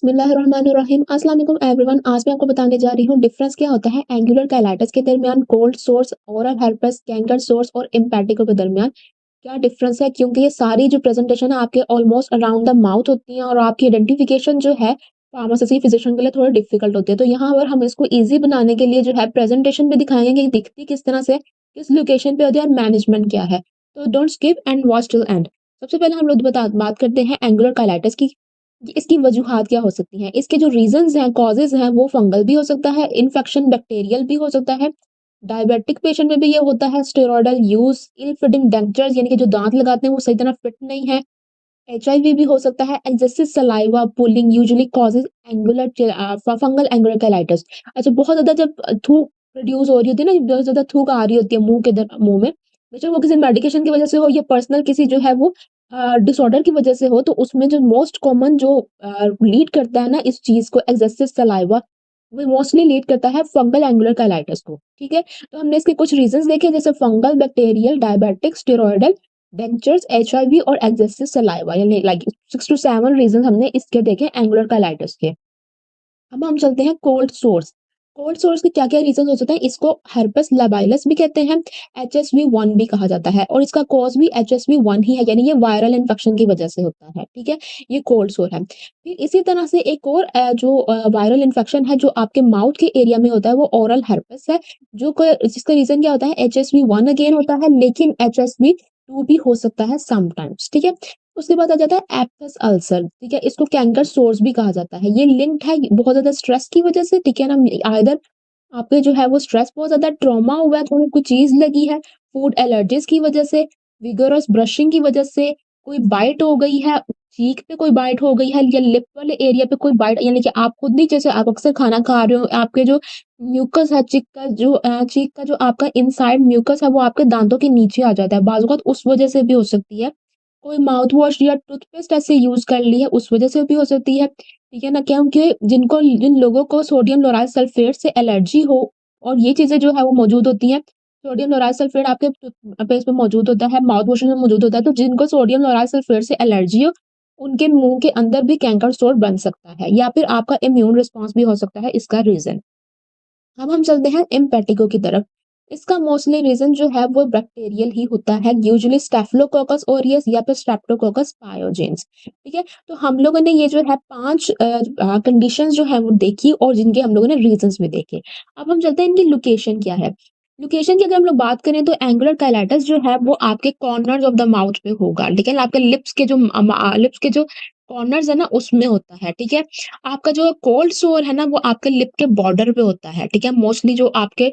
बिस्मिल्लाहिर्रहमानिर्रहीम अस्सलाम वालेकुम एवरीवन। आज मैं आपको बताने जा रही हूँ डिफरेंस क्या होता है एंगुलर काइलाइटिस के दरमियान, cold source, oral herpes, canker source और इम्पेटिको के दरमियान क्या डिफरेंस है, क्योंकि ये सारी जो प्रेजेंटेशन है आपके ऑलमोस्ट अराउंड द माउथ होती हैं और आपकी आइडेंटिफिकेशन जो है फार्मासिस्ट फिजिशियन के लिए थोड़ी डिफिकल्ट होती है। तो यहाँ पर हम इसको ईजी बनाने के लिए जो है प्रेजेंटेशन भी दिखाएंगे कि दिखती किस तरह से, किस लोकेशन पे होती है और मैनेजमेंट क्या है। तो don't skip and watch till and. सबसे पहले हम लोग बात करते हैं एंगुलर काइलाइटिस की। इसकी वजूहात क्या हो सकती हैं? इसके जो रीज़न्स हैं, कॉजेज़ हैं, वो फंगल भी हो सकता है, इन्फेक्शन बैक्टीरियल भी हो सकता है, डायबिटिक पेशेंट में भी ये होता है, steroidal use, ill fitting dentures यानी कि जो दाँत लगाते हैं वो सही तरह फिट नहीं है, एचआईवी भी हो सकता है, excessive saliva pulling usually causes fungal angular colitis. अच्छा, बहुत ज़्यादा जब थूक प्रोड्यूस हो रही होती है ना, बहुत ज़्यादा थूक आ रही होती है मुँह में, बेशक वो किसी मेडिकेशन की वज़ह से हो या पर्सनल किसी जो है वो डिसऑर्डर की वज़ह से हो, तो उसमें जो मोस्ट कॉमन जो लीड करता है ना इस चीज़ को, एक्सेसिव सलाइवा, वो मोस्टली लीड करता है फंगल एंगुलर कोलाइटिस को, ठीक है? तो हमने इसके कुछ रीज़न्स देखे, जैसे fungal, bacterial, diabetic, steroidal, dentures, HIV और एक्सेसिव सलाइवा, यानी लाइक 6 टू 7 रीज़न हमने इसके देखे एंगुलर कोलाइटिस के। अब हम चलते हैं कोल्ड सोर्स। कोल्ड सोर्स के क्या-क्या रीज़न हो सकते हैं? इसको हर्पेस लैबाइलस भी कहते हैं, एचएसवी-1 भी कहा जाता है और इसका कॉज़ भी एचएसवी-1 ही है, यानी ये वायरल इन्फेक्शन की वजह से होता है, ठीक है? ये कोल्ड सोर है। फिर इसी तरह से एक और वायरल इन्फेक्शन है जो आपके माउथ के एरिया में होता है, वो ओरल हर्पेस है, जो क जिसका रीज़न क्या होता है? एचएसवी-1 अगेन होता है, लेकिन एचएसवी-2 भी हो सकता है समटाइम्स, ठीक है? उसके बाद आ जाता है एप्पस अल्सर, ठीक है? इसको कैंकर सोर्स भी कहा जाता है। ये लिंक्ड है बहुत ज़्यादा स्ट्रेस की वज़ह से, ठीक है ना? आइदर आपके जो है वो स्ट्रेस बहुत ज़्यादा ट्रॉमा हुआ है, कोई कोई चीज़ लगी है, फूड एलर्जीज़ की वज़ह से, विगरस ब्रशिंग की वज़ह से, कोई बाइट हो गई है, चीक पे कोई बाइट हो गई है या लिप वाले एरिया पे कोई बाइट, यानी कि आप खुद भी जैसे आप अक्सर खाना खा रहे हो, आपके जो म्यूकस है चीक का जो आपका इनसाइड म्यूकस है वो आपके दाँतों के नीचे आ जाता है। बाज़ औक़ात उस वज़ह से भी हो सकती है। कोई माउथ वॉश या टूथपेस्ट ऐसे यूज़ कर ली है, उस वज़ह से भी हो सकती है, ठीक है ना? क्योंकि जिन लोगों को सोडियम लोराइल सल्फेट से एलर्जी हो और ये चीज़ें जो है वो मौजूद होती हैं, सोडियम लोराइल सल्फेट आपके टूथपेस्ट में मौजूद होता है, माउथ वॉश में मौजूद होता है, तो जिनको सोडियम लोराइल सल्फेट से एलर्जी हो, उनके मुँह के अंदर भी कैंकर स्टोर बन सकता है या फिर आपका इम्यून रिस्पॉन्स भी हो सकता है इसका रीज़न। अब हम चलते हैं इम्पेटिगो की तरफ। इसका मोस्टली रीज़न जो है वो बैक्टीरियल ही होता है, यूजुअली स्टेफिलोकोकस ऑरियस या फिर स्ट्रेप्टोकोकस पायोजेन्स, ठीक है? तो हम लोगों ने ये जो है 5 कंडीशंस जो है वो देखी और जिनके हम लोगों ने रीज़न्स भी देखे। अब हम चलते हैं इनकी लोकेशन क्या है? लोकेशन की अगर हम लोग बात करें तो एंगुलर काइलाइटिस जो है वो आपके कॉर्नर्स ऑफ द माउथ पे होगा, ठीक है? आपके लिप्स के जो कॉर्नर्स है ना उसमें होता है, ठीक है? आपका जो कोल्ड सोर है ना वो आपके लिप के बॉर्डर पे होता है, ठीक है? मोस्टली जो आपके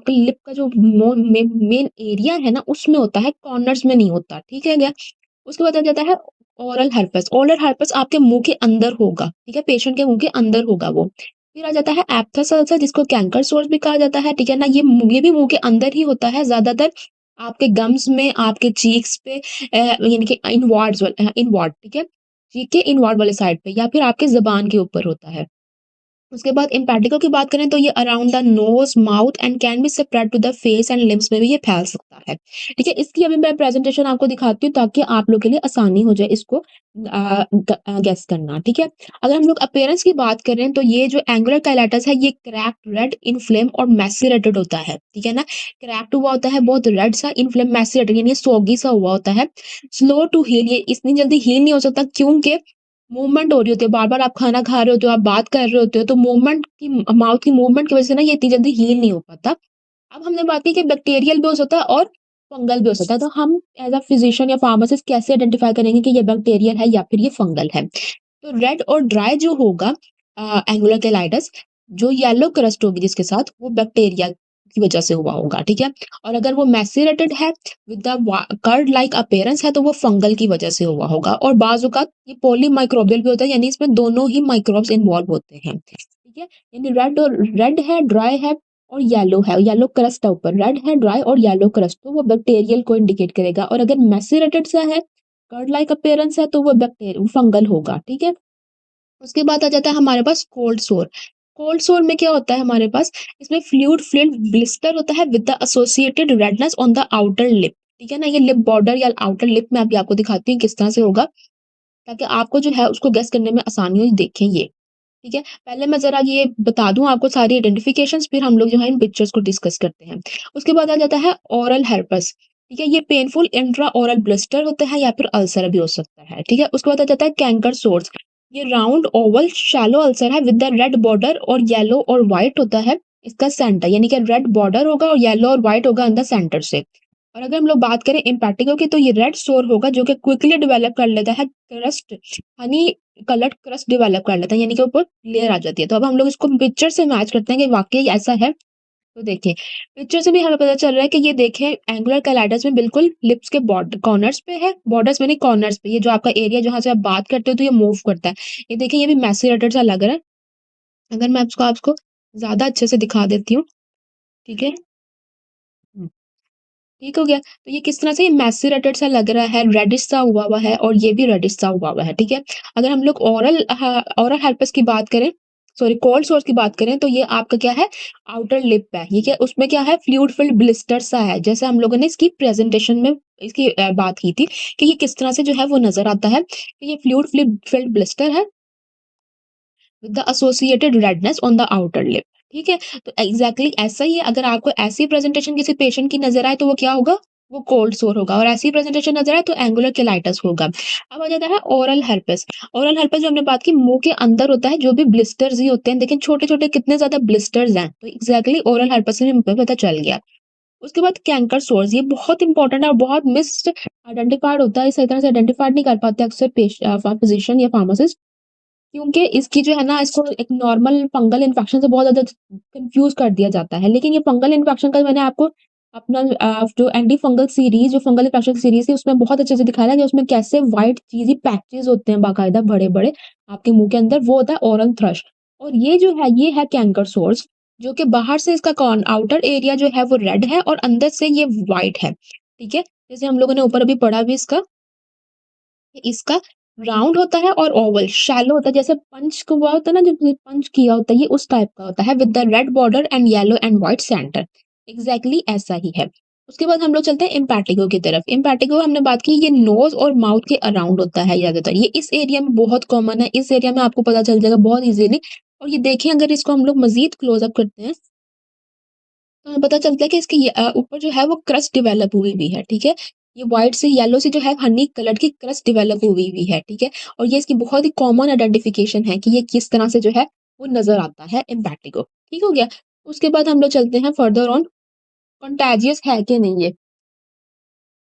लिप का जो मेन एरिया है ना उसमें होता है, कॉर्नर्स में नहीं होता, ठीक है क्या? उसके बाद आ जाता है ओरल हर्पेस। ओरल हर्पेस आपके मुँह के अंदर होगा, ठीक है? पेशेंट के मुँह के अंदर होगा वो। फिर आ जाता है एप्थस अल्सर, जिसको कैंकर सोर्स भी कहा जाता है, ठीक है ना? ये भी मुँह के अंदर ही होता है, ज़्यादातर आपके गम्स में, आपके चीक्स पे, यानी कि इनवार्ड, ठीक है? चीक के इनवार्ड वाले साइड पे या फिर आपके ज़ुबान के ऊपर होता है। उसके बाद इम्पेटिको की बात करें तो ये around the nose, mouth and can be spread to the face and limbs में भी ये फैल सकता है। ठीक है? इसकी अभी मैं प्रेज़ेंटेशन आपको दिखाती हूँ ताकि आप लोग के लिए आसानी हो जाए इसको गेस करना, ठीक है? अगर हम लोग अपीयरेंस की बात करें तो ये जो एंगुलर काइलाइटिस है ये क्रैक्ड, रेड, इन्फ्लेम और मैसेरेटेड होता है, ठीक है ना? क्रैक्ड हुआ होता है, बहुत रेड सा, इन्फ्लेम, मैसेरेटेड यानी सॉगी सा हुआ होता है। स्लो टू हील, ये इतनी जल्दी हील नहीं हो सकता क्योंकि मूवमेंट हो रही होती है, बार-बार आप खाना खा रहे होते हो, आप बात कर रहे होते हो, तो माउथ की मूवमेंट की वज़ह से ना ये इतनी जल्दी हील नहीं हो पाता। अब हमने बात की कि बैक्टीरियल भी हो सकता है और फंगल भी हो सकता है, तो हम एज़ अ फिज़िशियन या फार्मासिस्ट कैसे आइडेंटिफ़ाई करेंगे कि ये बैक्टीरियल है या फिर ये फंगल है? तो रेड और ड्राई जो होगा एंगुलर केलाइटिस, जो येलो क्रस्ट होगी जिसके साथ, वो बैक्टीरिया की वजह से हुआ होगा, ठीक है? और अगर वो मैसेरेटेड है with the curd like appearance है तो वो फंगल की वजह से हुआ होगा और बाज़ औक़ात ये पॉलीमाइक्रोबियल भी होता है, यानी इसमें दोनों ही माइक्रोब्स इन्वॉल्व होते हैं, ठीक है? यानी रेड है, ड्राई है और येलो क्रस्ट है ऊपर, रेड है, ड्राई और येलो क्रस्ट, तो वो बैक्टीरियल को इंडिकेट करेगा और अगर मैसेरेटेड सा है, कर्ड लाइक अपीयरेंस है तो वो फंगल होगा, ठीक है? उसके बाद आ जाता है हमारे पास कोल्ड सोर। कोल्ड सोर में क्या होता है हमारे पास, इसमें फ्लूइड फिल्ड ब्लिस्टर होता है with the associated redness on the outer lip, ठीक है ना? ये लिप बॉर्डर या आउटर लिप में अभी आपको दिखाती हूँ किस तरह से होगा। ताकि आपको जो है उसको गेस करने में आसानी हो, देखें ये, ठीक है? पहले मैं ज़रा ये बता दूँ आपको सारी आइडेंटिफिकेशंस, फिर हम लोग जो है इन पिक्चर्स को डिस्कस करते हैं। उसके बाद आ जाता है ओरल हेर्पेस, ठीक है? ये पेनफुल इंट्रा ओरल ब्लिस्टर होता है या फिर अल्सर भी हो सकता है, ठीक है? उसके बाद आ जाता है कैंकर सोर्स, ये राउंड ओवल शैलो अल्सर है विद द रेड बॉर्डर और येलो और व्हाइट होता है इसका सेंटर, यानी कि रेड बॉर्डर होगा और येलो और व्हाइट होगा इन द सेंटर से। और अगर हम लोग बात करें इम्पैटिको की, तो ये रेड सोर होगा जो कि क्विकली डेवलप कर लेता है crust, Honey coloured crust develop कर लेता है, यानी कि ऊपर लेयर आ जाती है। तो अब हम लोग इसको पिक्चर से मैच करते हैं कि वाक़ई ऐसा है। तो देखिए, पिक्चर से भी हमें पता चल रहा है कि ये देखें एंगुलर कोलाइटस में बिल्कुल लिप्स के कॉर्नर्स पे है, बॉर्डर्स में नहीं कॉर्नर्स पे, ये जो आपका एरिया जहाँ से आप बात करते हो तो ये मूव करता है। ये देखिए ये भी मैसेरेटेड सा लग रहा है। अगर मैं इसको आपको ज़्यादा अच्छे से दिखा देती हूँ, ठीक है? हुँ। ठीक हो गया। तो ये किस तरह से ये मैसेरेटेड सा लग रहा है, रेडिश सा हुआ हुआ है और ये भी रेडिश सा हुआ हुआ है, ठीक है? अगर हम लोग ओरल हेर्पेस की बात करें, सॉरी कोल्ड सोर्स की बात करें, तो ये आपका क्या है, आउटर लिप है, ठीक है? उसमें क्या है, फ्लूइड फिल्ड ब्लिस्टर सा है। जैसे हम लोगों ने इसकी प्रेज़ेंटेशन में इसकी बात की थी कि ये किस तरह से जो है वो नज़र आता है, कि ये फ्लूइड फिल्ड ब्लिस्टर है with the associated redness on the outer lip, ठीक है? तो एग्ज़ैक्टली ऐसा ही है, अगर आपको ऐसी प्रेज़ेंटेशन किसी पेशेंट की नज़र आए तो वो क्या होगा? वो कोल्ड सोर होगा, और ऐसी प्रेज़ेंटेशन नज़र आए तो एंगुलर कोलाइटिस होगा। अब आ जाता है ओरल हेर्पेस। ओरल हेर्पेस जो हमने बात की, मुँह के अंदर होता है, जो भी ब्लिस्टर्स ही होते हैं, लेकिन छोटे-छोटे कितने ज़्यादा ब्लिस्टर्स हैं, तो एग्ज़ैक्टली ओरल हेर्पेस से हमें पता चल गया। उसके बाद कैंकर सोर्स, ये बहुत इंपॉर्टेंट है और बहुत मिस्ड आइडेंटिफाइड होता है, सही तरह से आइडेंटिफाइड नहीं कर पाते अक्सर फिजिशियन या फार्मासिस्ट, क्योंकि इसकी जो है ना, इसको एक नॉर्मल फंगल इन्फेक्शन से बहुत ज़्यादा कन्फ्यूज़ कर दिया जाता है। लेकिन ये फंगल इन्फेक्शन का मैंने आपको अपना जो एंटी फंगल सीरीज़, जो फंगल इन्फेक्शन की सीरीज़ थी, उसमें बहुत अच्छे से दिखाया था कि उसमें कैसे व्हाइट चीज़ी पैचेज़ होते हैं बाकायदा बड़े-बड़े आपके मुँह के अंदर, वो होता है ओरल थ्रश। और ये जो है, ये है कैंकर सोर्स, जो कि बाहर से इसका आउटर एरिया जो है वो रेड है और अंदर से ये व्हाइट है, ठीक है? जैसे हम लोगों ने ऊपर अभी पढ़ा भी इसका राउंड होता है और ओवल शैलो होता है, जैसे पंच हुआ होता है ना, जब पंच किया होता है, ये उस टाइप का होता है with the red border and yellow and white centre. Exactly ऐसा ही है। उसके बाद हम लोग चलते हैं इम्पैटिगो की तरफ। इम्पैटिगो हमने बात की, ये नोज और माउथ के अराउंड होता है ज्यादातर, ये इस एरिया में बहुत कॉमन है, इस एरिया में आपको पता चल जाएगा बहुत इजीली। और ये देखें, अगर इसको हम लोग मजीद क्लोजअप करते हैं तो हमें पता चलता है कि इसके ऊपर जो है वो क्रस्ट डेवलप हुई हुई है, ठीक है? ये व्हाइट से येलो से जो है हनी कलर की क्रस्ट डेवलप हुई हुई है, ठीक है? और ये इसकी बहुत ही कॉमन आइडेंटिफिकेशन है कि ये किस तरह से जो है वो नज़र आता है इम्पैटिगो, ठीक हो गया? उसके बाद हम लोग चलते हैं फर्दर ऑन, कंटागियस है कि नहीं ये?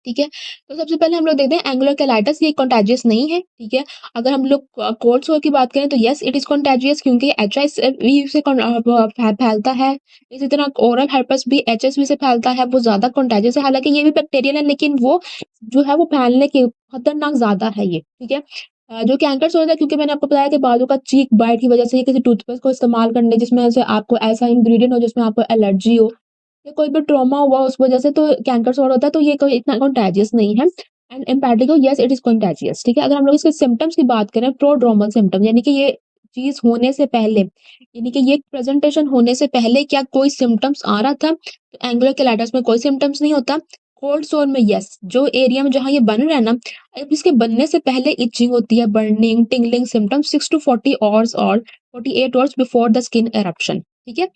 ठीक है? तो सबसे पहले हम लोग देखते हैं एंगुलर कोलाइटिस, ये कंटागियस नहीं है, ठीक है? अगर हम लोग कोल्ड सोर की बात करें तो येस इट इज़ कंटागियस, क्योंकि एचआईवी से फैलता है। इसी तरह ओरल हर्पस भी एचएसवी से फैलता है, वो ज़्यादा कंटागियस है। हालाँकि ये भी बैक्टीरियल है, लेकिन वो जो है वो फैलने के खतरनाक ज़्यादा है ये, ठीक है? जो कैंकर सोर है, क्योंकि मैंने आपको बताया कि बालों का चीक बाइट की वजह से, या किसी टूथपेस्ट को इस्तेमाल करने जिसमें से आपको ऐसा इंग्रीडिएंट हो जिसमें आपको एलर्जी हो, या कोई भी ट्रॉमा हुआ उस वजह से, तो कैंकर सॉर्ट होता है, तो ये कोई इतना कंटागियस नहीं है। एंड इम्पैटिगो येस इट इज़ कंटागियस, ठीक है? अगर हम लोग इसके सिम्पटम्स की बात करें, प्रोड्रोमल सिम्पटम, यानी कि ये चीज़ होने से पहले, यानी कि ये प्रेज़ेंटेशन होने से पहले क्या कोई सिम्पटम्स आ रहा था? तो एंगुलर कोलाइटिस में कोई सिम्पटम्स नहीं होता। कोल्ड सोर में येस, जो एरिया में जहाँ ये बन रहा है ना, अब इसके बनने से पहले इचिंग होती है, burning, tingling symptoms 6 to 40 hours और 48 hours before the skin eruption, ठीक है?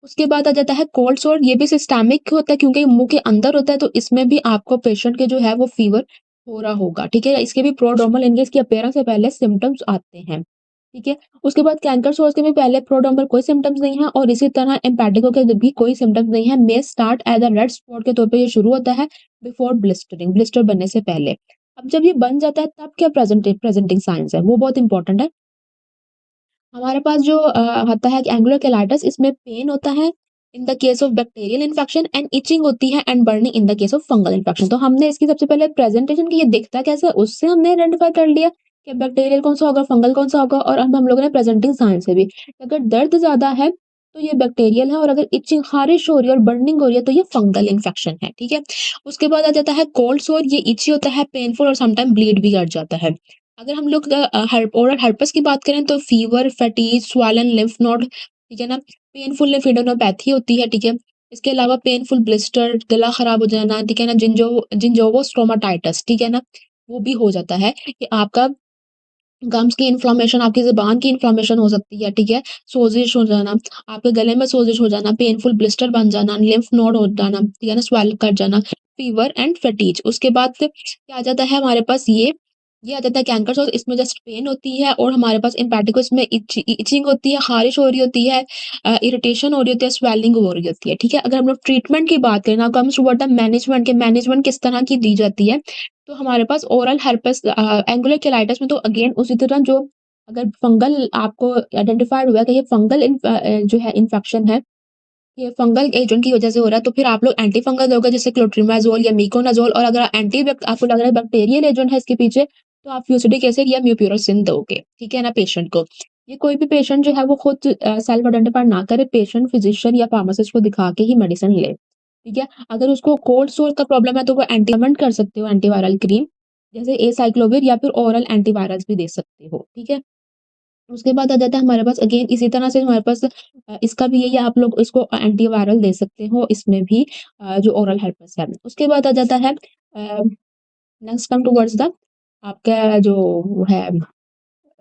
उसके बाद आ जाता है कोल्ड सोर, ये भी सिस्टेमिक होता है क्योंकि मुँह के अंदर होता है, तो इसमें भी आपको पेशेंट के जो है वो फीवर हो रहा होगा, ठीक है? इसके भी प्रोड्रोमल, यानी कि इसकी अपीयरेंस से पहले सिम्पटम्स आते हैं, ठीक है? उसके बाद कैंकर सोर्स के भी पहले प्रोड्रोमल कोई सिम्पटम्स नहीं है, और इसी तरह इम्पैटिगो के भी कोई सिम्पटम्स नहीं है। May start as a red spot के तौर पे ये शुरू होता है बिफोर ब्लिस्टरिंग, ब्लिस्टर बनने से पहले। अब जब ये बन जाता है तब क्या प्रेजेंटिंग साइन्स है, वो बहुत इंपॉर्टेंट है। हमारे पास जो आता है एंगुलर कोलाइटिस, इसमें पेन होता है in the case of bacterial infection, and itching होती है and burning in the case of fungal infection. तो हमने इसकी सबसे पहले प्रेजेंटेशन की, ये दिखता कैसा है, उससे हमने आइडेंटिफाई कर लिया कि बैक्टीरियल कौन सा होगा, फंगल कौन सा होगा, और अब हम लोगों ने प्रेजेंटिंग साइन से भी, अगर दर्द ज़्यादा है तो ये बैक्टीरियल है, और अगर इचिंग खारिश हो रही है और बर्निंग हो रही है तो ये फंगल इन्फेक्शन है, ठीक है? उसके बाद आ जाता है कोल्ड सोर, ये इची होता है, पेनफुल और समटाइम ब्लीड भी कर जाता है। अगर हम लोग ओरल हर्पस की बात करें तो fever, fatigue, swollen lymph node, ठीक है ना? पेनफुल लिम्फेडेनोपैथी होती है, ठीक है? इसके अलावा पेनफुल ब्लिस्टर, गला खराब हो जाना, ठीक है ना? जिंजोवो स्टोमाटाइटिस, ठीक है ना? वो भी हो जाता है कि आपका गम्स की इन्फ्लेमेशन, आपकी ज़ुबान की इन्फ्लेमेशन हो सकती है, ठीक है? सोज़िश हो जाना, आपके गले में सोज़िश हो जाना, पेनफुल ब्लिस्टर बन जाना, लिम्फ नोड हो जाना, ठीक है ना? स्वेल कर जाना, फ़ीवर एंड फैटीग। उसके बाद फिर क्या आ जाता है हमारे पास ये आ जाता है कैंकर सोज़, इसमें जस्ट पेन होती है और हमारे पास इम्पेटिको, इसमें इचिंग होती है, ख़ारिश हो रही होती है, इरिटेशन हो रही होती है, स्वेलिंग हो रही होती है, ठीक है? अगर हम लोग ट्रीटमेंट की बात करें, now comes toward the management, के मैनेजमेंट किस तरह की दी जाती है? तो हमारे पास ओरल हेर्पेस, एंगुलर केलाइटिस में तो अगेन उसी तरह जो, अगर फंगल आपको आइडेंटिफाइड हुआ है कि ये फंगल जो है इन्फेक्शन है, ये फंगल एजेंट की वजह से हो रहा है, तो फिर आप लोग एंटी फंगल दोगे जैसे क्लोट्रिमाज़ोल या मिकोनाज़ोल, और अगर आपको लग रहा है बैक्टीरियल एजेंट है इसके पीछे, तो आप फ्यूसिडिक एसिड या म्यूप्यूरोसिन दोगे, ठीक है ना, पेशेंट को। ये कोई भी पेशेंट जो है वो खुद सेल्फ आइडेंटिफाई ना करे, पेशेंट फिजिशियन या फार्मासिस्ट को दिखा के ही मेडिसिन ले, ठीक है? अगर उसको कोल्ड सोर का प्रॉब्लम है तो वो कर सकते हो एंटीवायरल क्रीम, जैसे एसाइक्लोविर, या फिर ओरल एंटीवायरल्स भी दे सकते हो, ठीक है? उसके बाद आ जाता है हमारे पास अगेन इसी तरह से हमारे पास इसका भी यही है, आप लोग इसको एंटीवायरल दे सकते हो इसमें भी, जो ओरल हेर्पेस है। उसके बाद आ जाता है नेक्स्ट कम टुवर्ड्स द आपका जो है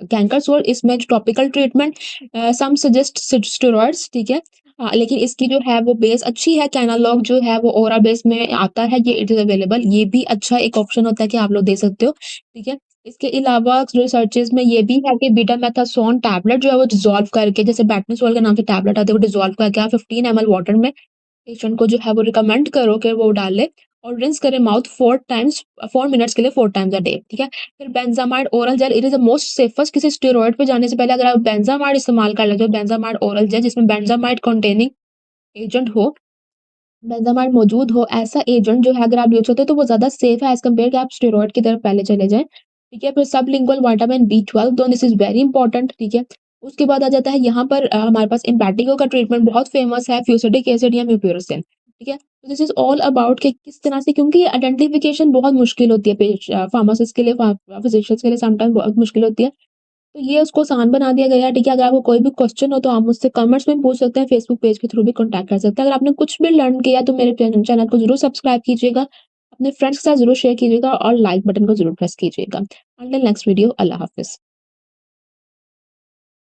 कैंकर सोल, इसमें जो टॉपिकल ट्रीटमेंट, सम सजेस्ट स्टेरॉइड्स, ठीक है? लेकिन इसकी जो है वो बेस अच्छी है, कैनालॉग जो है वो ओरा बेस में आता है, ये इट इज़ अवेलेबल, ये भी अच्छा एक ऑप्शन होता है कि आप लोग दे सकते हो, ठीक है? इसके अलावा रिसर्चेज़ में ये भी है कि बीटामेथासोन टैबलेट जो है वो डिज़ोल्व करके, जैसे बेटनोसोल के नाम से टैबलेट आते हैं, वो डिज़ोल्व करके आप 15 ml वाटर में पेशेंट को जो है वो रिकमेंड करो कि वो डाले, और रिंस करें माउथ 4 टाइम्स, 4 मिनट्स के लिए 4 टाइम्स अ डे, ठीक है? फिर benzamide oral gel, it is the most safest, किसी स्टेरॉइड पे जाने से पहले अगर आप बेंजामाइड इस्तेमाल कर लेते हो, बेंजामाइड ओरल जेल जिसमें बेंजामाइड कंटेनिंग एजेंट हो, बेंजामाइड मौजूद हो, ऐसा एजेंट जो है अगर आप यूज़ करते हो तो वो ज़्यादा सेफ है एज़ कम्पेयर कि आप स्टेरॉइड की तरफ पहले चले जाएँ, ठीक है? फिर सबलिंगुअल विटामिन बी 12 दो, दिस इज़ वेरी इंपॉर्टेंट, ठीक है? उसके बाद आ जाता है यहाँ पर हमारे पास इम्पेटिगो का ट्रीटमेंट बहुत फेमस है, फ्यूसिडिक एसिड या म्यूप्यूरोसिन, ठीक है? तो दिस इज़ ऑल अबाउट कि किस तरह से, क्योंकि आइडेंटिफिकेशन बहुत मुश्किल होती है फार्मासिस्ट के लिए, फिजिशियंस के लिए समटाइम्स बहुत मुश्किल होती है। तो ये उसको आसान बना दिया गया है, ठीक है? अगर आपको कोई भी क्वेश्चन हो तो आप मुझसे कमेंट्स में पूछ सकते हैं, फेसबुक पेज के थ्रू भी कॉन्टैक्ट कर सकते हैं। अगर आपने कुछ भी लर्न किया तो मेरे चैनल को ज़रूर सब्सक्राइब कीजिएगा, अपने फ्रेंड्स के साथ ज़रूर शेयर कीजिएगा और लाइक बटन को ज़रूर प्रेस कीजिएगा। अंटिल नेक्स्ट वीडियो, अल्लाह हाफ़िज़।